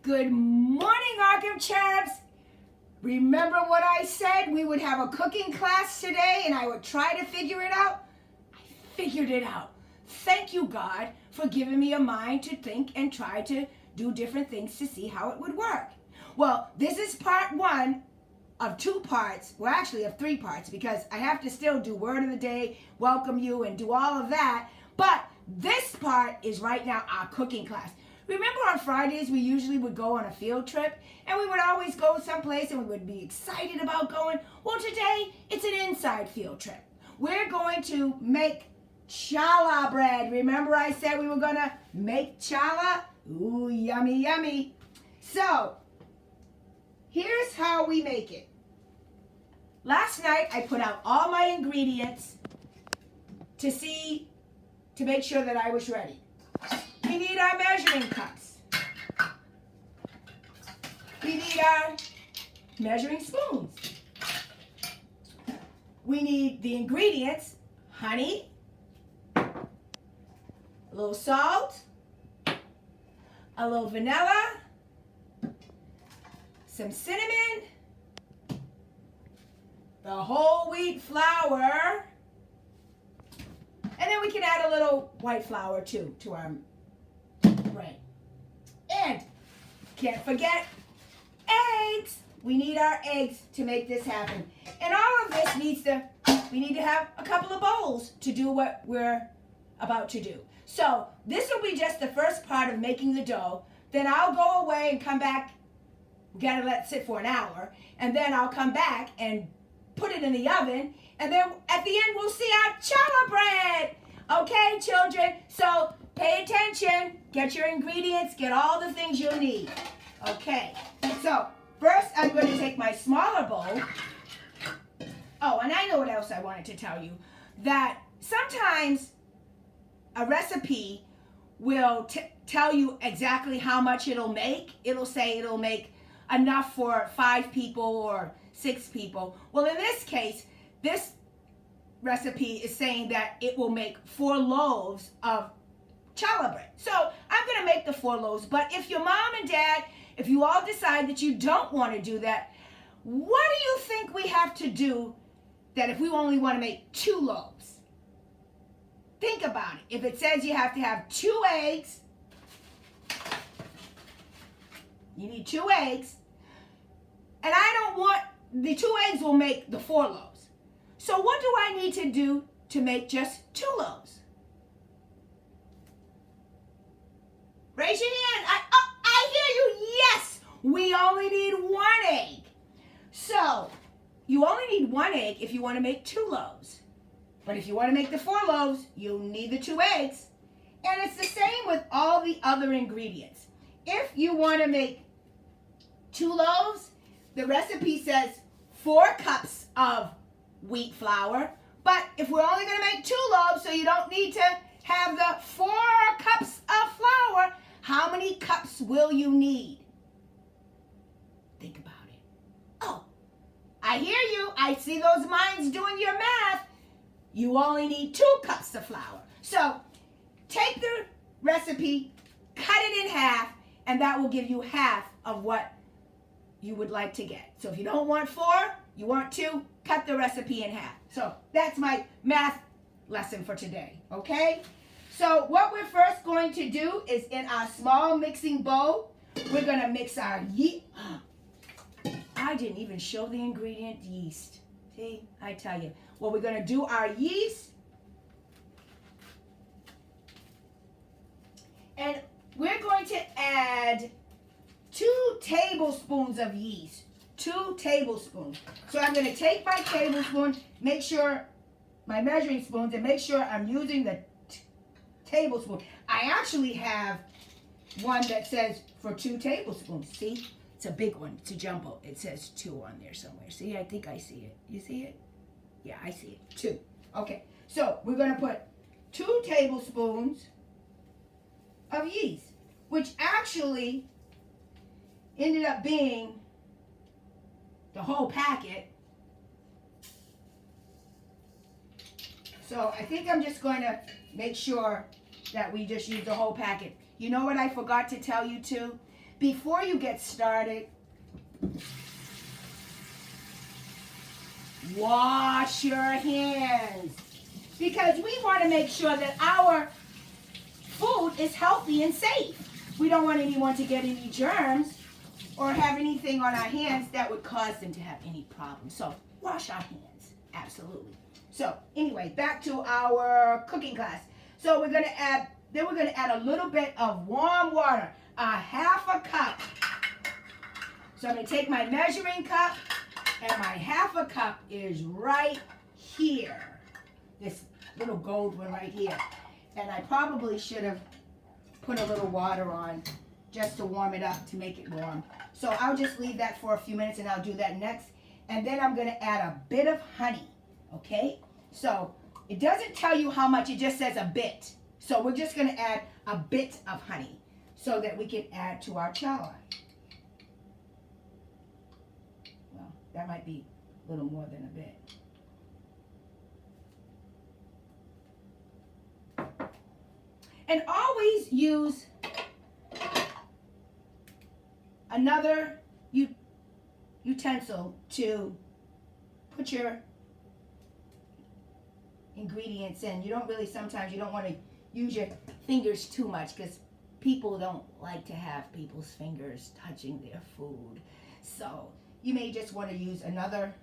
Good morning, Arkham Champs. Remember what I said? We would have a cooking class today and I would try to figure it out? I figured it out. Thank you, God, for giving me a mind to think and try to do different things to see how it would work. Well, this is part one of 2 parts, well actually of 3 parts, because I have to still do word of the day, welcome you, and do all of that. But this part is right now our cooking class. Remember on Fridays we usually would go on a field trip and we would always go someplace and we would be excited about going. Well, today it's an inside field trip. We're going to make challah bread. Remember I said we were going to make challah? Ooh, yummy, yummy. So, here's how we make it. Last night I put out all my ingredients to make sure that I was ready. We need our measuring cups. We need our measuring spoons. We need the ingredients: honey, a little salt, a little vanilla, some cinnamon, the whole wheat flour, and then we can add a little white flour too to our bread. And can't forget eggs. We need our eggs to make this happen. And all of this we need to have a couple of bowls to do what we're about to do. So this will be just the first part of making the dough. Then I'll go away and come back. We gotta let it sit for an hour. And then I'll come back and put it in the oven. And then at the end we'll see our challah bread. Okay, children? So pay attention. Get your ingredients. Get all the things you'll need. Okay. So first I'm going to take my smaller bowl. Oh, and I know what else I wanted to tell you. That sometimes a recipe will tell you exactly how much it'll make. It'll say it'll make enough for 5 people or 6 people. Well, in this case, this recipe is saying that it will make 4 loaves of challah bread. So I'm going to make the 4 loaves. But if your mom and dad, if you all decide that you don't want to do that, what do you think we have to do that if we only want to make 2 loaves? Think about it. If it says you have to have 2 eggs, you need 2 eggs, and I don't want, the 2 eggs will make the 4 loaves. So what do I need to do to make just 2 loaves? Raise your hand. I hear you. Yes, we only need 1 egg. So you only need 1 egg if you want to make 2 loaves. But if you want to make the 4 loaves, you'll need the 2 eggs. And it's the same with all the other ingredients. If you want to make 2 loaves, the recipe says 4 cups of wheat flour. But if we're only going to make 2 loaves, so you don't need to have the 4 cups of flour, how many cups will you need? Think about it. Oh, I hear you. I see those minds doing your math. You only need 2 cups of flour. So take the recipe, cut it in half, and that will give you half of what you would like to get. So if you don't want 4, you want 2, cut the recipe in half. So that's my math lesson for today, okay? So what we're first going to do is in our small mixing bowl, we're going to mix our yeast. I didn't even show the ingredient yeast. See, I tell you. Well, we're going to do our yeast. And we're going to add 2 tablespoons of yeast. 2 tablespoons. So I'm going to take my tablespoon, make sure my measuring spoons, and make sure I'm using the tablespoon. I actually have one that says for 2 tablespoons. See? It's a big one. It's a jumbo. It says 2 on there somewhere. See? I think I see it. You see it? Yeah, I see it. 2. Okay. So we're going to put 2 tablespoons of yeast, which actually ended up being the whole packet. So I think I'm just going to make sure that we just use the whole packet. You know what I forgot to tell you too? before you get started, wash your hands, because we want to make sure that our food is healthy and safe. We don't want anyone to get any germs or have anything on our hands that would cause them to have any problems. So wash our hands, absolutely. So anyway, back to our cooking class. So we're gonna add a little bit of warm water, a half a cup. So I'm gonna take my measuring cup, and my half a cup is right here. This little gold one right here. And I probably should have put a little water on just to warm it up, to make it warm. So I'll just leave that for a few minutes, and I'll do that next. And then I'm gonna add a bit of honey, okay? So it doesn't tell you how much, it just says a bit. So we're just gonna add a bit of honey so that we can add to our chow. Well, that might be a little more than a bit. And always use another utensil to put your ingredients in. Sometimes you don't want to use your fingers too much, because people don't like to have people's fingers touching their food. So you may just want to use another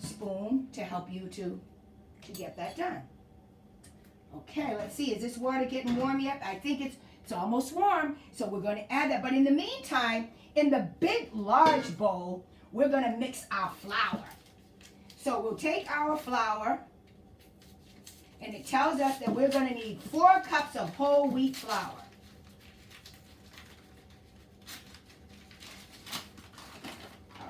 spoon to help you to get that done. Okay, let's see. Is this water getting warm yet? I think it's almost warm. So we're going to add that. But in the meantime, in the big, large bowl, we're going to mix our flour. So we'll take our flour, and it tells us that we're going to need 4 cups of whole wheat flour.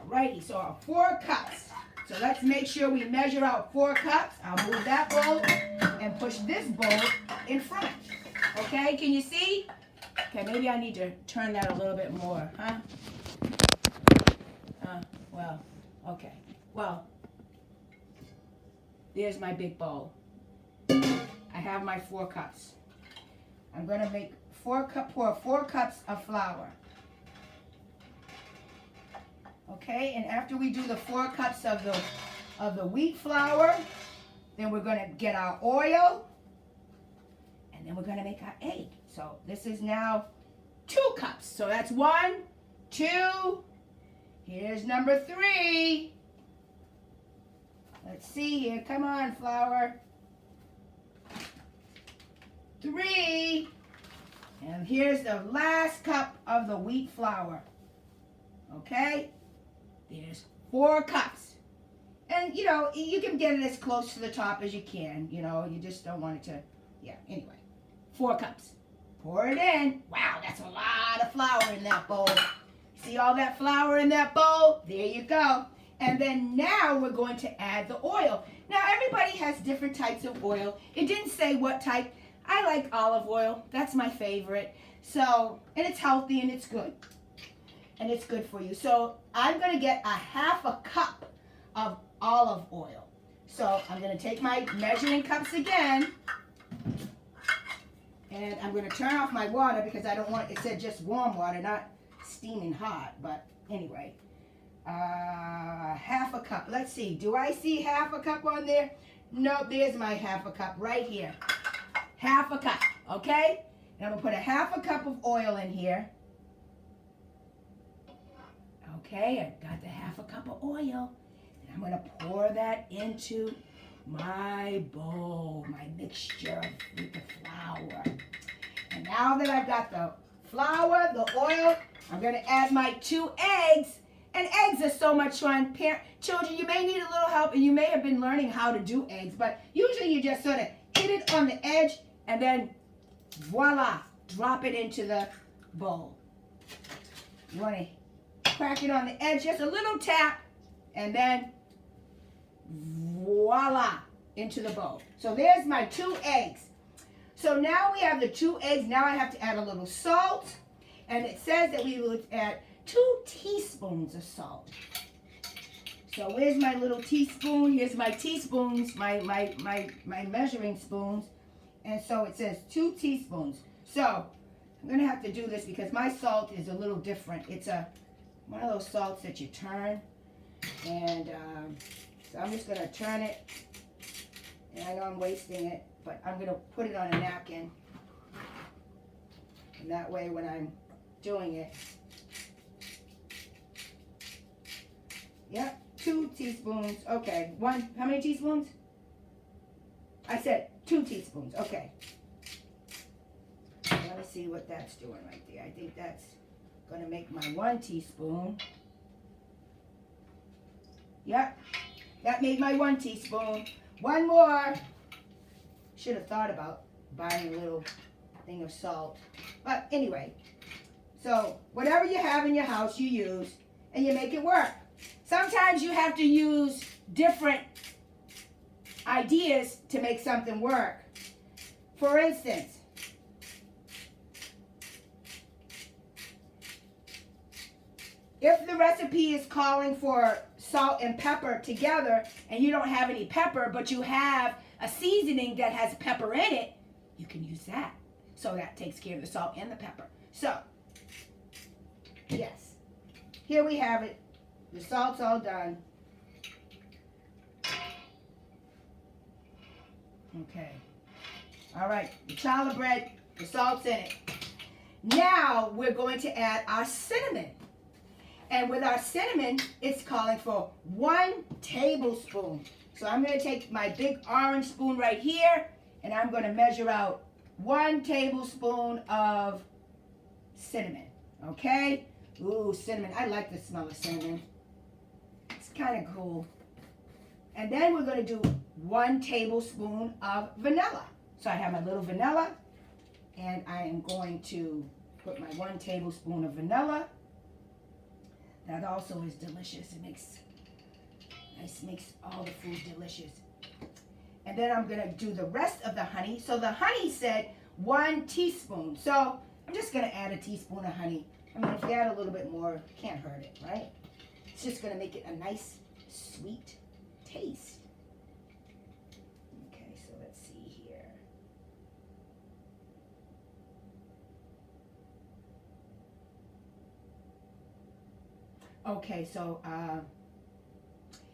Alrighty, so our 4 cups. So let's make sure we measure out 4 cups. I'll move that bowl and push this bowl in front. Okay, can you see? Okay, maybe I need to turn that a little bit more, huh? Well, okay. Well, there's my big bowl. I have my 4 cups. I'm going to make pour 4 cups of flour. Okay, and after we do the 4 cups of the wheat flour, then we're going to get our oil, and then we're going to make our egg. So this is now 2 cups. So that's 1, 2. Here's number 3. Let's see here. Come on, flour. 3. And here's the last cup of the wheat flour. Okay? There's 4 cups. And, you can get it as close to the top as you can. You just don't want it to, anyway. 4 cups. Pour it in. Wow, that's a lot of flour in that bowl. See all that flour in that bowl? There you go. And then now we're going to add the oil. Now, everybody has different types of oil. It didn't say what type. I like olive oil. That's my favorite. So, and it's healthy and it's good. And it's good for you. So I'm going to get a half a cup of olive oil. So I'm going to take my measuring cups again. And I'm going to turn off my water because I don't want, it said just warm water, not steaming hot. But anyway, half a cup. Let's see. Do I see half a cup on there? No, there's my half a cup right here. Half a cup, okay? And I'm going to put a half a cup of oil in here. Okay, I got the half a cup of oil. And I'm going to pour that into my bowl, my mixture with the flour. And now that I've got the flour, the oil, I'm going to add my 2 eggs. And eggs are so much fun. Children, you may need a little help, and you may have been learning how to do eggs, but usually you just sort of hit it on the edge, and then voila, drop it into the bowl. You want to crack it on the edge, just a little tap, and then voila, into the bowl. So there's my 2 eggs. So now we have the 2 eggs. Now I have to add a little salt, and it says that we will add 2 teaspoons of salt. So where's my little teaspoon? Here's my teaspoons, my measuring spoons. And so it says 2 teaspoons. So I'm going to have to do this because my salt is a little different. It's one of those salts that you turn. And so I'm just going to turn it. And I know I'm wasting it, but I'm going to put it on a napkin. And that way when I'm doing it, yep, 2 teaspoons. Okay, how many teaspoons? I said 2 teaspoons. Okay. Let me see what that's doing right there. I think that's going to make my 1 teaspoon. Yep, that made my 1 teaspoon. 1 more. Should have thought about buying a little thing of salt. But anyway, so whatever you have in your house, you use, and you make it work. Sometimes you have to use different ideas to make something work. For instance, if the recipe is calling for salt and pepper together and you don't have any pepper, but you have a seasoning that has pepper in it, you can use that. So that takes care of the salt and the pepper. So, yes, here we have it. The salt's all done. Okay. All right, the challah bread, the salt's in it. Now we're going to add our cinnamon. And with our cinnamon, it's calling for 1 tablespoon. So I'm going to take my big orange spoon right here, and I'm going to measure out 1 tablespoon of cinnamon. Okay? Ooh, cinnamon. I like the smell of cinnamon. It's kind of cool. And then we're going to do 1 tablespoon of vanilla. So I have my little vanilla, and I am going to put my 1 tablespoon of vanilla. That also is delicious. It makes all the food delicious. And then I'm going to do the rest of the honey. So the honey said 1 teaspoon. So I'm just going to add a teaspoon of honey. I mean, if you add a little bit more, it can't hurt it, right? It's just going to make it a nice, sweet taste. Okay, so let's see here. Okay, so,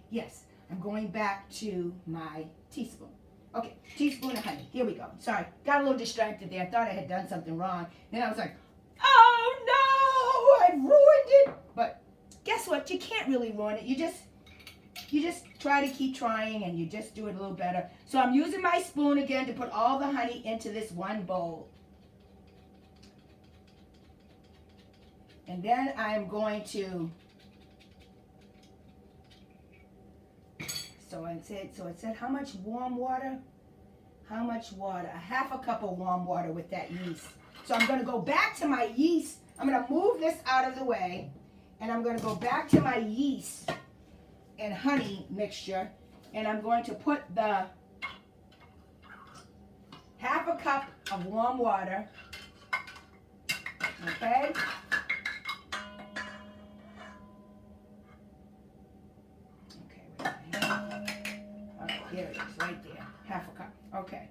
yes, I'm going back to my teaspoon. Okay, teaspoon of honey. Here we go. Sorry, got a little distracted there. I thought I had done something wrong. And I was like, oh no, I ruined it. But guess what? You can't really ruin it. You just try to keep trying and you just do it a little better. So I'm using my spoon again to put all the honey into this 1 bowl. And then I'm going to, so it said how much warm water? How much water? A 1/2 cup of warm water with that yeast. So I'm going to go back to my yeast. I'm going to move this out of the way. And I'm going to go back to my yeast and honey mixture. And I'm going to put the 1/2 cup of warm water. Okay? Here it is, right there. 1/2 cup. Okay.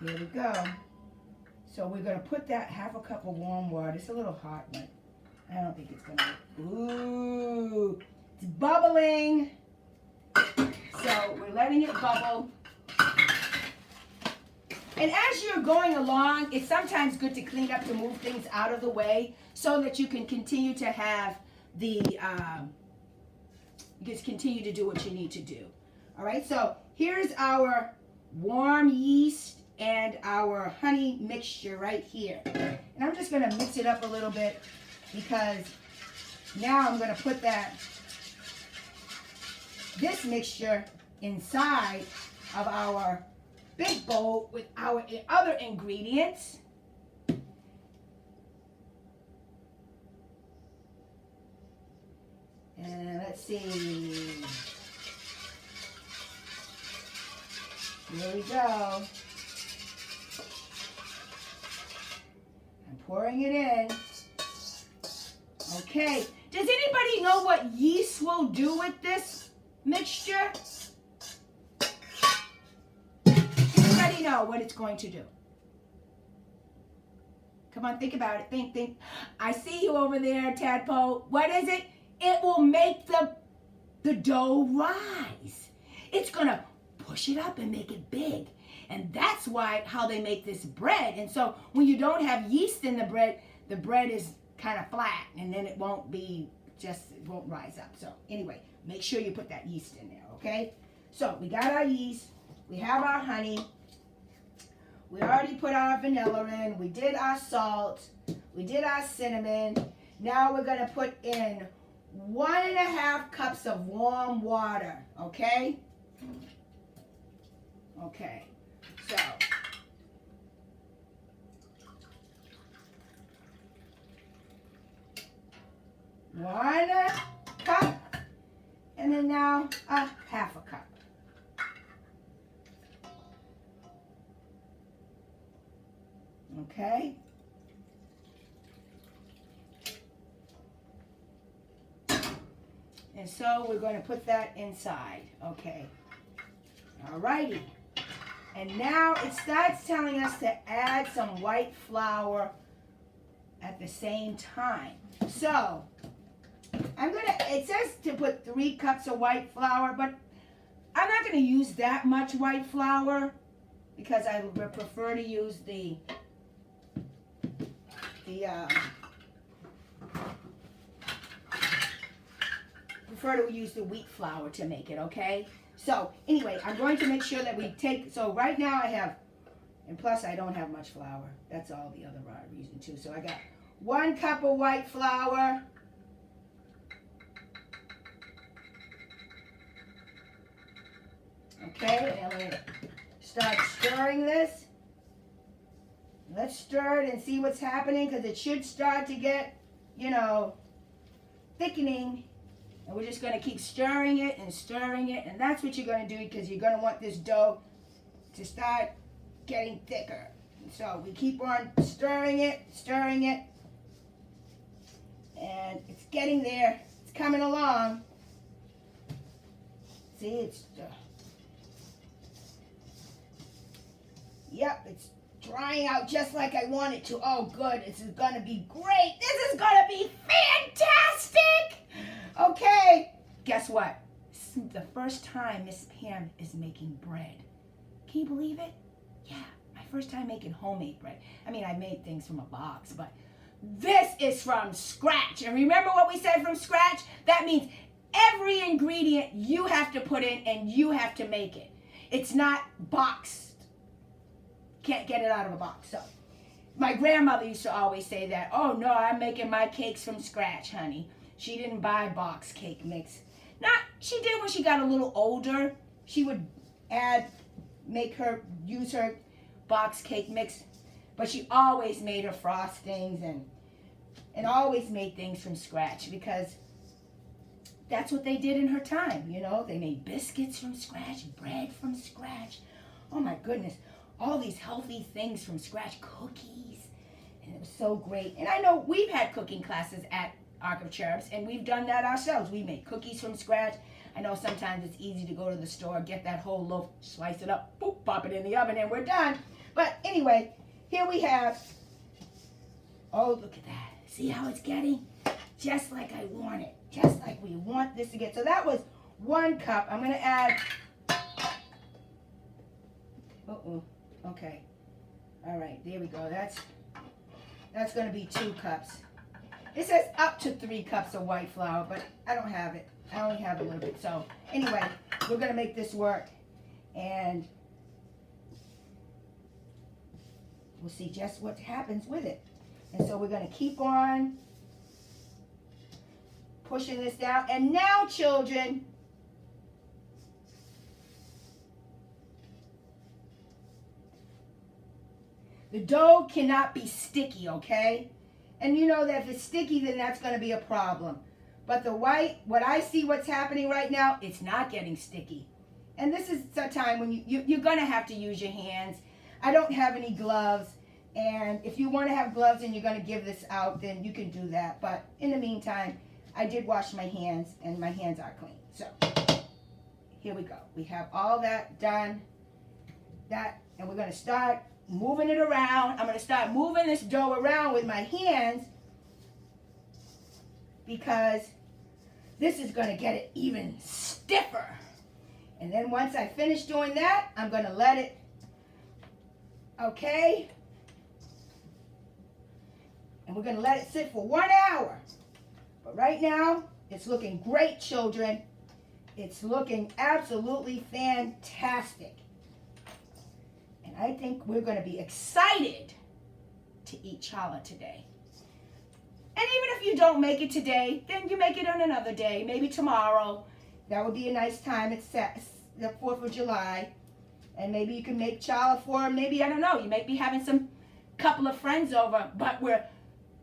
Here we go. So we're going to put that 1/2 cup of warm water. It's a little hot, but I don't think it's going to. Ooh, it's bubbling. So we're letting it bubble. And as you're going along, it's sometimes good to clean up, to move things out of the way so that you can continue to have the, just continue to do what you need to do. All right, so here's our warm yeast and our honey mixture right here. And I'm just going to mix it up a little bit because now I'm going to put this mixture inside of our big bowl with our other ingredients. And let's see. Here we go. I'm pouring it in. Okay. Does anybody know what yeast will do with this? mixture, you already know what it's going to do. Come on, think about it. Think. I see you over there, Tadpole. What is it? It will make the dough rise. It's going to push it up and make it big. And that's how they make this bread. And so when you don't have yeast in the bread is kind of flat, and then it won't rise up. So anyway, make sure you put that yeast in there, okay? So we got our yeast. We have our honey. We already put our vanilla in. We did our salt. We did our cinnamon. Now we're going to put in 1.5 cups of warm water, okay? Okay, so one cup, and then now a 1/2 cup. Okay. And so we're going to put that inside. Okay. Alrighty. And now it starts telling us to add some white flour at the same time. So it says to put 3 cups of white flour, but I'm not going to use that much white flour because I would prefer to use the wheat flour to make it, okay? So anyway, I'm going to make sure that so right now I have, and plus I don't have much flour. That's all the other reason too. So I got 1 cup of white flour. Okay, and I'm going to start stirring this. Let's stir it and see what's happening, because it should start to get, thickening. And we're just going to keep stirring it, and that's what you're going to do, because you're going to want this dough to start getting thicker. So we keep on stirring it, and it's getting there. It's coming along. See, it's it's drying out just like I want it to. Oh, good. This is going to be great. This is going to be fantastic. Okay. Guess what? This is the first time Miss Pam is making bread. Can you believe it? Yeah, my first time making homemade bread. I mean, I made things from a box, but this is from scratch. And remember what we said, from scratch? That means every ingredient you have to put in and you have to make it. It's not boxed. Can't get it out of a box. So my grandmother used to always say that, oh no, I'm making my cakes from scratch, honey. She didn't buy box cake mix. She did when she got a little older. She would use her box cake mix, but she always made her frostings and always made things from scratch, because that's what they did in her time, They made biscuits from scratch, bread from scratch. Oh my goodness. All these healthy things from scratch, cookies, and it was so great. And I know we've had cooking classes at Ark of Cherubs, and we've done that ourselves. We made cookies from scratch. I know sometimes it's easy to go to the store, get that whole loaf, slice it up, boop, pop it in the oven, and we're done. But anyway, here we have, oh, look at that. See how it's getting? Just like I want it. Just like we want this to get. So that was 1 cup. I'm going to add, okay. All right, there we go. That's going to be 2 cups. It says up to 3 cups of white flour, but I don't have it. I only have a little bit. So anyway, we're going to make this work, and we'll see just what happens with it. And so we're going to keep on pushing this down. And now, children, the dough cannot be sticky, okay? And you know that if it's sticky, then that's going to be a problem. But what I see what's happening right now, it's not getting sticky. And this is a time when you're going to have to use your hands. I don't have any gloves. And if you want to have gloves and you're going to give this out, then you can do that. But in the meantime, I did wash my hands, and my hands are clean. So here we go. We have all that done. And we're going to start moving it around. I'm going to start moving this dough around with my hands because this is going to get it even stiffer. And then once I finish doing that, I'm going to let it, okay? And we're going to let it sit for 1 hour. But right now, it's looking great, children. It's looking absolutely fantastic. And I think we're going to be excited to eat challah today. And even if you don't make it today, then you make it on another day, maybe tomorrow. That would be a nice time. It's the 4th of July. And maybe you can make challah for, maybe, I don't know, you may be having some couple of friends over, but we're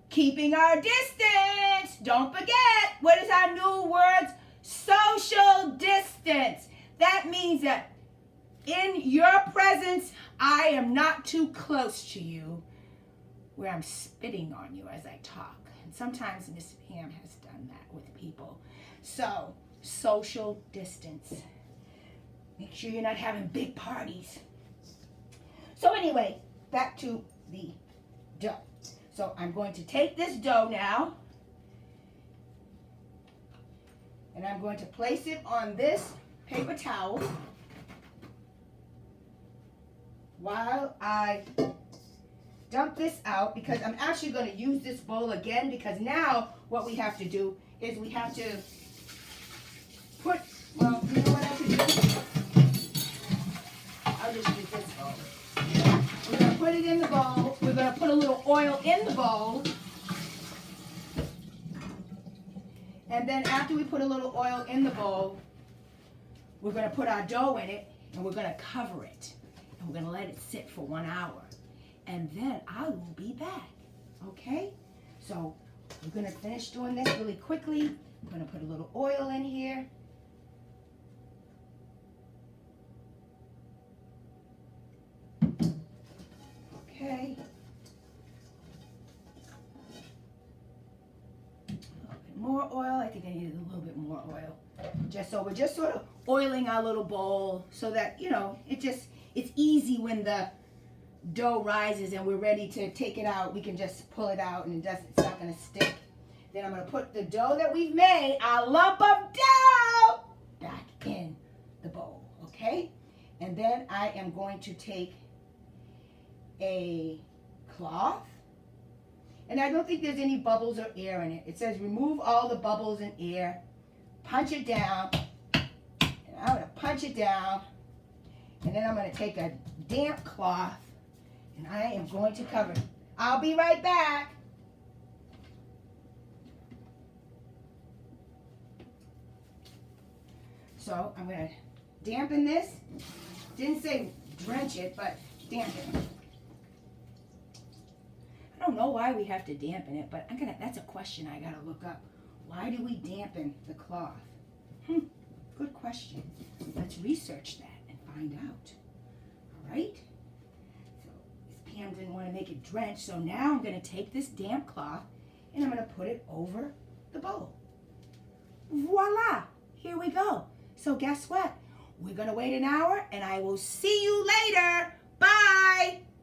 keeping our distance. Don't forget, what is our new words? Social distance. That means that in your presence, I am not too close to you where I'm spitting on you as I talk. And sometimes Miss Pam has done that with people. So, social distance. Make sure you're not having big parties. So anyway, back to the dough. So I'm going to take this dough now, and I'm going to place it on this paper towel while I dump this out, because I'm actually going to use this bowl again, because now what we have to do is we have to put, well, you know what I can do? I'll just use this bowl. We're going to put it in the bowl. We're going to put a little oil in the bowl. And then after we put a little oil in the bowl, we're going to put our dough in it, and we're going to cover it. And we're going to let it sit for 1 hour. And then I will be back. Okay? So we're going to finish doing this really quickly. I'm going to put a little oil in here. Okay. A little bit more oil. I think I needed a little bit more oil. We're just sort of oiling our little bowl so that, you know, it's easy when the dough rises and we're ready to take it out. We can just pull it out and it's not going to stick. Then I'm going to put the dough that we've made, our lump of dough, back in the bowl. Okay? And then I am going to take a cloth, and I don't think there's any bubbles or air in it. It says remove all the bubbles and air, punch it down, and I'm going to punch it down, and then I'm going to take a damp cloth, and I am going to cover it. I'll be right back. So I'm going to dampen this. Didn't say drench it, but dampen it. I don't know why we have to dampen it, but that's a question I gotta look up. Why do we dampen the cloth? Good question. Let's research that and find out. All right? So Miss Pam didn't want to make it drenched, so now I'm gonna take this damp cloth and I'm gonna put it over the bowl. Voila! Here we go. So guess what? We're gonna wait an hour and I will see you later. Bye!